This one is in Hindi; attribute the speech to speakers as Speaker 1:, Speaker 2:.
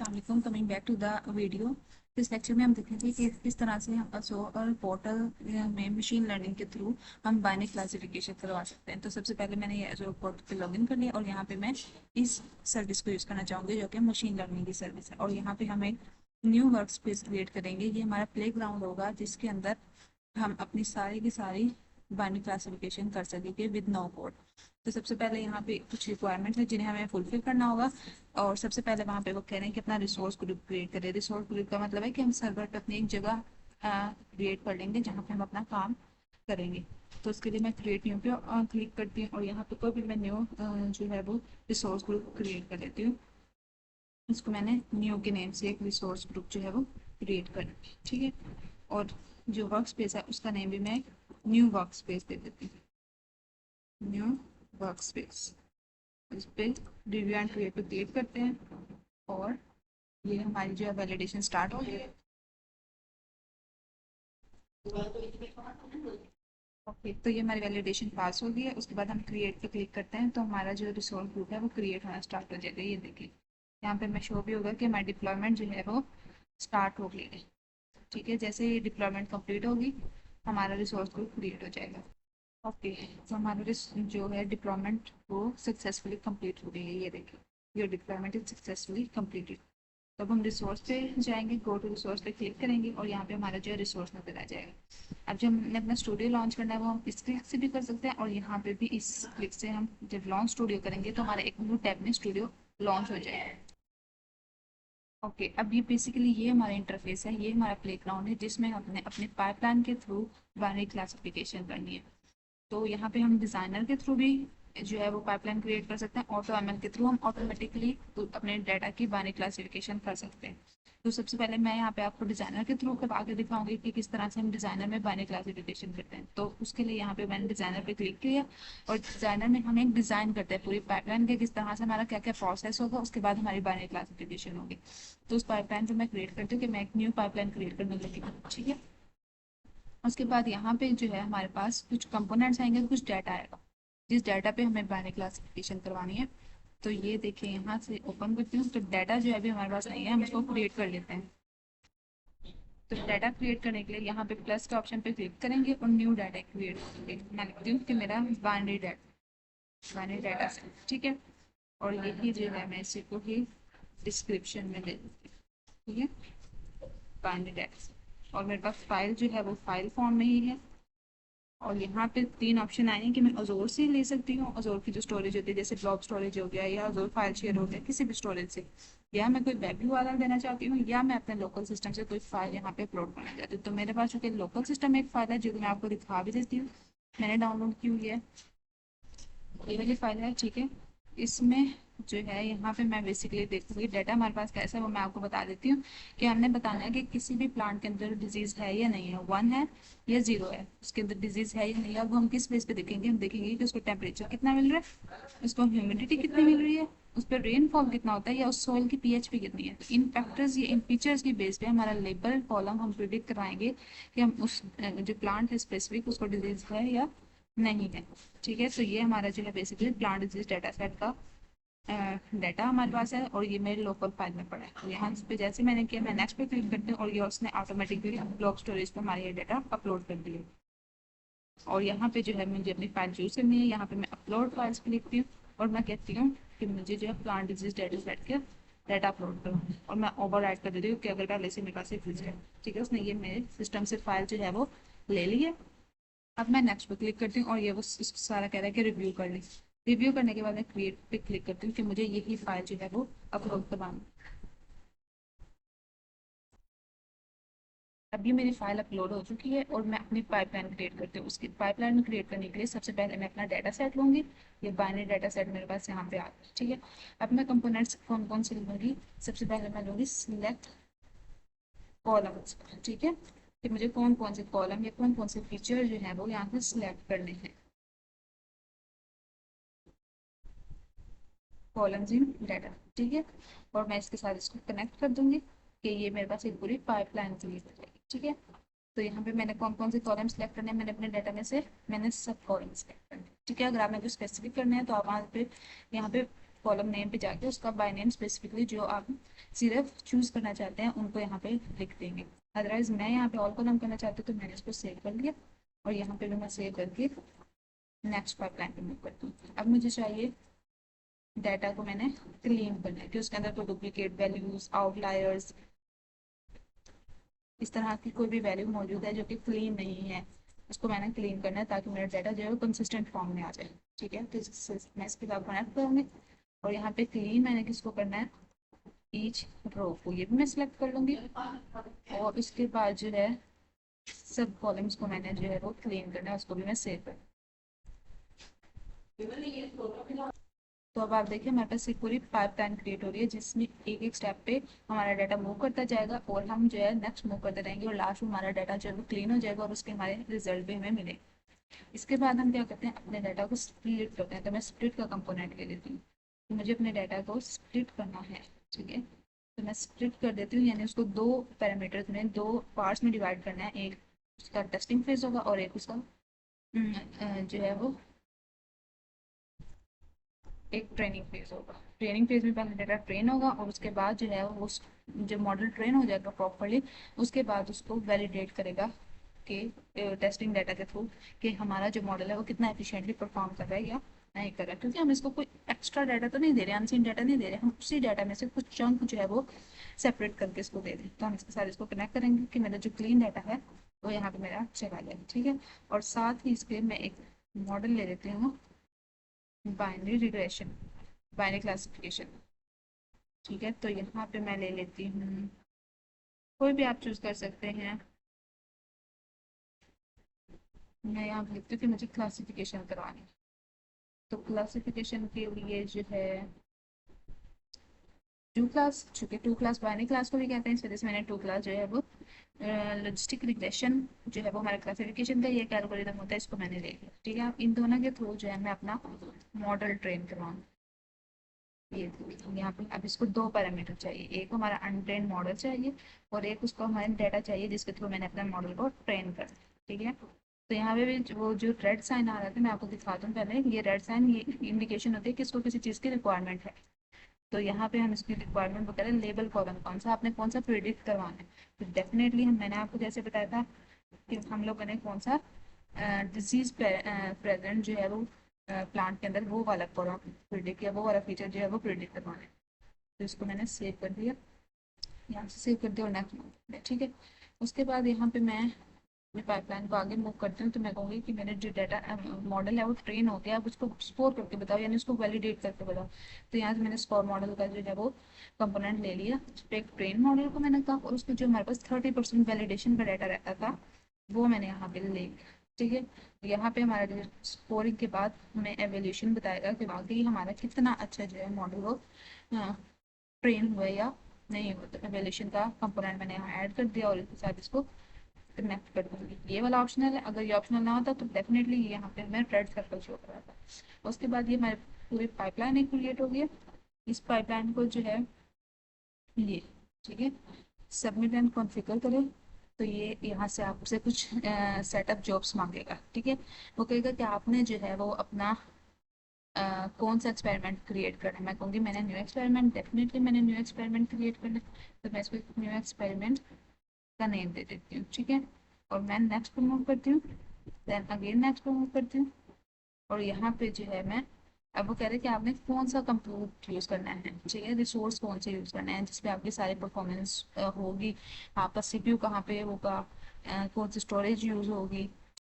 Speaker 1: अस्सलाम coming back to the video. इस लेक्चर में हम देखेंगे कि किस तरह से हम अजोर पोर्टल में मशीन लर्निंग के थ्रू हम बाइनरी क्लासिफिकेशन करवा सकते हैं। तो सबसे पहले मैंने ये अजोर पोर्टल पे लॉगिन कर लिया और यहाँ पे मैं इस सर्विस को यूज़ करना चाहूँगी जो कि मशीन लर्निंग की सर्विस है। और यहाँ पे हम एक न्यू वर्क स्पेस क्रिएट करेंगे। ये हमारा प्ले ग्राउंड होगा जिसके अंदर हम अपनी सारी की सारी बाइनरी क्लासिफिकेशन कर सकेंगे विद नो कोड। तो सबसे पहले यहाँ पे कुछ रिक्वायरमेंट्स है जिन्हें हमें फुलफिल करना होगा। और सबसे पहले वहाँ पे वो कह रहे हैं कि अपना रिसोर्स ग्रुप क्रिएट करें। रिसोर्स ग्रुप का मतलब है कि हम सर्वर पे अपनी एक जगह क्रिएट कर लेंगे जहाँ पे हम अपना काम करेंगे। तो उसके लिए मैं क्रिएट न्यू पे क्लिक करती हूँ और यहाँ पे कोई भी मैं न्यू जो है वो रिसोर्स ग्रुप क्रिएट कर लेती हूँ। इसको मैंने न्यू के नेम से एक रिसोर्स ग्रुप जो है वो क्रिएट कर, ठीक है। और जो वर्क स्पेस है उसका नेम भी मैं न्यू वर्क स्पेस दे देती हूँ, न्यू वर्क स्पेस। इस पे रिव्यू एंड क्रिएट पे क्लिक करते हैं और ये हमारी जो है वैलिडेशन स्टार्ट हो गई है। ओके, तो ये हमारी वैलिडेशन पास हो गई है। उसके बाद हम क्रिएट पे क्लिक करते हैं तो हमारा जो रिसोर्स ग्रुप है वो क्रिएट होना स्टार्ट हो जाएगा। ये देखिए यहाँ पे मैं शो भी होगा कि हमारी डिप्लॉयमेंट जो है वो स्टार्ट हो गई है। ठीक है, जैसे ही डिप्लॉयमेंट कंप्लीट होगी हमारा रिसोर्स ग्रुप क्रिएट हो जाएगा। ओके, तो हमारा जो है डिप्लॉयमेंट वो सक्सेसफुली कंप्लीट हो गई है। ये देखिए, your deployment is successfully completed. तब हम रिसोर्स पे जाएंगे, गो टू रिसोर्स पे क्लिक करेंगे और यहाँ पे हमारा जो है रिसोर्स नजर आ जाएगा। अब जब हमने अपना स्टूडियो लॉन्च करना है वो हम इस क्लिक से भी कर सकते हैं और यहाँ पे भी इस क्लिक से हम जब लॉन्च स्टूडियो करेंगे तो हमारा एक न्यू टैब में स्टूडियो लॉन्च हो जाएगा। ओके, अब ये बेसिकली ये हमारा इंटरफेस है, ये हमारा प्लेग्राउंड है जिसमें हमने अपने पाइपलाइन के थ्रू बाइनरी क्लासिफिकेशन करनी है। तो यहाँ पे हम डिज़ाइनर के थ्रू भी जो है वो पाइपलाइन क्रिएट कर सकते हैं। ऑटो एमएल के थ्रू हम ऑटोमेटिकली अपने डाटा की बाइनरी क्लासिफिकेशन कर सकते हैं। तो सबसे पहले मैं यहाँ पे आपको डिज़ाइनर के थ्रू करवा के दिखाऊंगी कि किस तरह से हम डिज़ाइनर में बाइनरी क्लासिफिकेशन करते हैं। तो उसके लिए यहाँ पे मैंने डिज़ाइनर पे क्लिक किया और डिज़ाइनर में हम एक डिज़ाइन करते हैं पूरी पाइपलाइन के, किस तरह से हमारा क्या क्या प्रोसेस होगा, उसके बाद हमारी बाइनरी क्लासिफिकेशन होगी। तो उस पाइपलाइन को मैं क्रिएट करती हूँ कि मैं एक न्यू पाइपलाइन क्रिएट करने लगी हूँ, ठीक है। उसके बाद यहाँ पे जो है हमारे पास कुछ कंपोनेंट्स आएंगे, कुछ डाटा आएगा जिस डाटा पे हमें बाइनरी क्लासिफिकेशन करवानी है। तो ये देखिए यहाँ से ओपन करती हूँ तो डाटा जो है अभी हमारे पास नहीं है, हम इसको क्रिएट कर लेते हैं। तो डाटा क्रिएट करने के लिए यहाँ पे प्लस के ऑप्शन पे क्लिक करेंगे और न्यू डाटा क्रिएट करेंगे। मैं लिखती हूँ कि मेरा बाइनरी डाटा से, ठीक है। और यही जो है मैं इसी को ही डिस्क्रिप्शन में दे देती हूँ, ठीक है, बाइनरी डाटा। और मेरे पास फाइल जो है वो फाइल फॉर्म में ही है। और यहाँ पे तीन ऑप्शन आए हैं कि मैं अजोर से ले सकती हूँ, अजोर की जो स्टोरेज होती है जैसे ब्लॉक स्टोरेज हो गया या अजोर फाइल शेयर हो गया, किसी भी स्टोरेज से, या मैं कोई वेब वाला देना चाहती हूँ या मैं अपने लोकल सिस्टम से कोई फाइल यहाँ पे अपलोड करना चाहती हूँ। तो मेरे पास चूंकि लोकल सिस्टम में एक फाइल है जो मैं आपको दिखा भी देती हूँ, मैंने डाउनलोड की हुई है, ये वाली फाइल है, ठीक है। इसमें जो है यहाँ पे मैं बेसिकली देखूंगी डाटा हमारे पास कैसा है वो मैं आपको बता देती हूँ कि हमने बताना है कि किसी भी प्लांट के अंदर डिजीज है या नहीं है, वन है या जीरो है, उसके अंदर डिजीज है या नहीं है। अब हम किस बेस पे देखेंगे, हम देखेंगे कि उसको टेम्परेचर कितना मिल रहा है, उसको ह्यूमिडिटी कितनी मिल रही है, उस पर रेनफॉल कितना होता है या उस सॉइल की पीएचपी कितनी है। तो इन फैक्टर्स या इन फीचर्स की बेस पे हमारा लेबल कॉलम हम प्रिडिक्ट कराएंगे कि हम उस जो प्लांट है स्पेसिफिक उसको डिजीज है या नहीं है, ठीक है। तो ये हमारा जो है basically plant disease data set का डाटा हमारे पास है और ये मेरे लोकल फाइल में पड़ा है। तो यहाँ पे जैसे मैंने किया मैं नेक्स्ट पे क्लिक करती हूँ और ये उसने ऑटोमेटिकली ब्लॉक स्टोरेज पे हमारा ये डाटा अपलोड कर दिया। और यहाँ पे जो है मुझे अपनी फाइल चूज करनी है, यहाँ पे मैं अपलोड फाइल्स पे लिखती हूँ और मैं कहती हूँ कि मुझे जो है प्लांट डिजीज डाटा सेट के डाटा अपलोड करो और मैं ओवर राइट कर देती हूँ कि अगर पहले से मेरे पास एक है, ठीक है। उसने ये मेरे सिस्टम से फाइल जो है वो ले ली है। अब मैं नेक्स्ट पे क्लिक करती हूँ और ये वो सारा कह रहा है कि रिव्यू कर ली। रिव्यू करने के बाद मैं क्रिएट पे क्लिक करती हूँ कि मुझे यही फाइल जो है वो अपलोड करवानी। अभी मेरी फाइल अपलोड हो चुकी है और मैं अपनी पाइपलाइन क्रिएट करती हूँ। उसकी पाइपलाइन क्रिएट करने के लिए सबसे पहले मैं अपना डाटा सेट लूंगी। ये बाइनरी डाटा सेट मेरे पास यहाँ पे आ गया, ठीक है। अब मैं कंपोनेंट्स कौन कौन से लूंगी, सबसे पहले मैं लूंगी सिलेक्ट कॉलम्स, ठीक है, कि मुझे कौन कौन से कॉलम या कौन कौन से फीचर जो है वो यहाँ से सिलेक्ट करने हैं। कॉलम्स इन डाटा, ठीक है। और मैं इसके साथ इसको कनेक्ट कर दूंगी कि ये मेरे पास एक पूरी पाइपलाइन क्रिएट हो जाएगी, ठीक है। तो यहाँ पे मैंने कौन कौन से कॉलम सेलेक्ट करने हैं, मैंने अपने डाटा में से मैंने सब कॉलम सेलेक्ट करने हैं, ठीक है। अगर आपने कुछ स्पेसिफिक करने हैं तो आप वहाँ पे यहाँ पे कॉलम नेम पे जाके उसका बाय नेम स्पेसिफिकली जो आप सिर्फ चूज करना चाहते हैं उनको यहाँ पे लिख देंगे। अदरवाइज मैं यहाँ पे ऑल कॉलम करना चाहती हूँ तो मैंने इसको सेव कर लिया और यहाँ पे भी मैं सेव करके नेक्स्ट पाइपलाइन पे मूव करती हूँ। अब मुझे चाहिए डाटा को मैंने क्लीन करना है कि उसके अंदर कोई डुप्लीकेट वैल्यूज, आउटलायर्स, इस तरह की कोई भी वैल्यू मौजूद है जो कि क्लीन नहीं है, उसको मैंने क्लीन करना है ताकि मेरा डाटा जो है वो कंसिस्टेंट फॉर्म में आ जाए। ठीक है, तो मैं इसके साथ कनेक्ट करूँगी और यहाँ पे क्लीन मैंने किसको करना है, ईच रो को, ये भी मैं सिलेक्ट कर लूँगी और उसके बाद जो है सब कॉलम्स को मैंने जो है वो क्लीन करना है, उसको भी मैं सेव कर। तो अब आप देखिए हमारे पास एक पूरी पाइपलाइन क्रिएट हो रही है जिसमें एक एक स्टेप पे हमारा डाटा मूव करता जाएगा और हम जो है नेक्स्ट मूव करते रहेंगे और लास्ट में हमारा डाटा जो है वो क्लीन हो जाएगा और उसके हमारे रिजल्ट भी हमें मिले। इसके बाद हम क्या करते हैं, अपने डाटा को स्प्लिट करते हैं। तो मैं स्प्लिट का कंपोनेंट ले लेती हूँ, तो मुझे अपने डाटा को स्प्लिट करना है। ठीक है, तो मैं स्प्लिट कर देती हूँ, यानी उसको दो पैरामीटर्स में, दो पार्ट्स में डिवाइड करना है। एक उसका टेस्टिंग फेज होगा और एक उसका जो है वो एक ट्रेनिंग फेज होगा। ट्रेनिंग फेज में पहले डाटा ट्रेन होगा और उसके बाद जो है वो जो मॉडल ट्रेन हो जाएगा प्रॉपरली, उसके बाद उसको वैलिडेट करेगा कि टेस्टिंग डाटा के थ्रू कि हमारा जो मॉडल है वो कितना एफिशिएंटली परफॉर्म कर रहा है या नहीं कर रहा है। क्योंकि हम इसको कोई एक्स्ट्रा डाटा तो नहीं दे रहे, अनसीन डाटा नहीं दे रहे, हम उसी डाटा में से कुछ चंक जो है वो सेपरेट करके इसको दे दें। तो हम इसके साथ इसको कनेक्ट करेंगे कि मेरा जो क्लीन डाटा है वो यहाँ पे मेरा चला जाए। ठीक है, और साथ ही इसके मैं एक मॉडल ले लेती हूँ, बाइनरी रिग्रेशन, बाइनरी क्लासिफिकेशन। ठीक है, तो यहाँ पे मैं ले लेती हूँ, कोई भी आप चूज कर सकते हैं। मैं यहाँ पे लिखती हूँ कि मुझे क्लासिफिकेशन करवानी है, तो क्लासिफिकेशन के लिए जो है टू क्लास, चूंकि टू क्लास बाइनरी क्लास को भी कहते हैं इस वजह से मैंने टू क्लास जो है वो लॉजिस्टिक रिग्रेशन जो है वो हमारा क्लासिफिकेशन का ये एक एल्गोरिथम होता है, इसको मैंने ले लिया। ठीक है, अब इन दोनों के थ्रू जो है मैं अपना मॉडल ट्रेन करवाऊँ। ये यहाँ पे अब इसको दो पैरामीटर चाहिए, एक हमारा अनट्रेन मॉडल चाहिए और एक उसको हमारे डाटा चाहिए जिसके थ्रू मैंने अपने मॉडल को ट्रेन कर। ठीक है, तो यहाँ पे भी वो जो रेड साइन आ रहा था मैं आपको दिखा दूँ पहले, ये रेड साइन ये इंडिकेशन होती है कि इसको किसी चीज़ की रिक्वायरमेंट है। तो यहाँ पे हम इसकी रिक्वायरमेंट वगैरह लेबल कॉलम कौन सा आपने कौन सा प्रिडिक्ट करवाना है, तो डेफिनेटली हम मैंने आपको जैसे बताया था कि हम लोगों ने कौन सा डिजीज प्रेजेंट जो है वो प्लांट के अंदर वो वाला कॉलम प्रिडिक्ट या वो वाला फीचर जो है वो प्रिडिक्ट करवाना है। तो इसको मैंने सेव कर दिया, यहाँ से सेव कर दिया और नेक्स्ट। ठीक है, उसके बाद यहाँ पे मैं अपनी पाइपलाइन को आगे मूव करती हूँ, तो मैं कहूँगी कि मेरे जो डाटा मॉडल है वो ट्रेन हो गया, अब उसको स्कोर करके बताओ, यानी उसको वैलिडेट करके बताओ। तो यहाँ से मैंने स्कोर मॉडल का जो है वो कंपोनेंट ले लिया, उस पर एक ट्रेन मॉडल को मैंने कहा और उसको जो हमारे पास 30% वैलिडेशन का डाटा रहता था वो मैंने यहाँ पे ले लिया। ठीक है, यहाँ पे हमारा जो स्कोरिंग के बाद हमें एवोल्यूशन बताएगा कि वाकई हमारा कितना अच्छा जो है मॉडल वो ट्रेन हुआ या नहीं हुआ। तो एवोल्यूशन का कंपोनेंट मैंने यहाँ ऐड कर दिया और इसके साथ इसको कनेक्ट कर दूंगी। ये वाला ऑप्शनल है, अगर ये ऑप्शनल ना होता तो डेफिनेटली ये यहाँ पे हमें रेड सर्कल शो कर रहा था। उसके बाद ये हमारे पूरी पाइपलाइन एक क्रिएट हो गई। इस पाइपलाइन को जो है ये, ठीक है, सबमिट एंड कॉन्फ़िगर करें। तो ये यहाँ से आपसे कुछ सेटअप जॉब्स मांगेगा। ठीक है, वो कहेगा कि आपने जो है वो अपना कौन सा एक्सपेरिमेंट क्रिएट करना है। मैं कहूँगी मैंने न्यू एक्सपेरिमेंट, डेफिनेटली मैंने न्यू एक्सपेरिमेंट क्रिएट करना है, तो मैं इसको न्यू एक्सपेरिमेंट का नेम दे देती हूँ। ठीक है, और मैं नेक्स्ट पर मूव करती हूँ, देन अगेन नेक्स्ट पर मूव करती हूँ और यहाँ पे जो है मैं, अब वो कह रहे हैं कि आपने कौन सा कंप्यूट यूज़ करना है। ठीक है, रिसोर्स कौन से यूज़ करना है जिसपे आपकी सारी परफॉर्मेंस होगी, आपका सीपीयू कहाँ पे होगा, कौन सी स्टोरेज यूज़ होगी,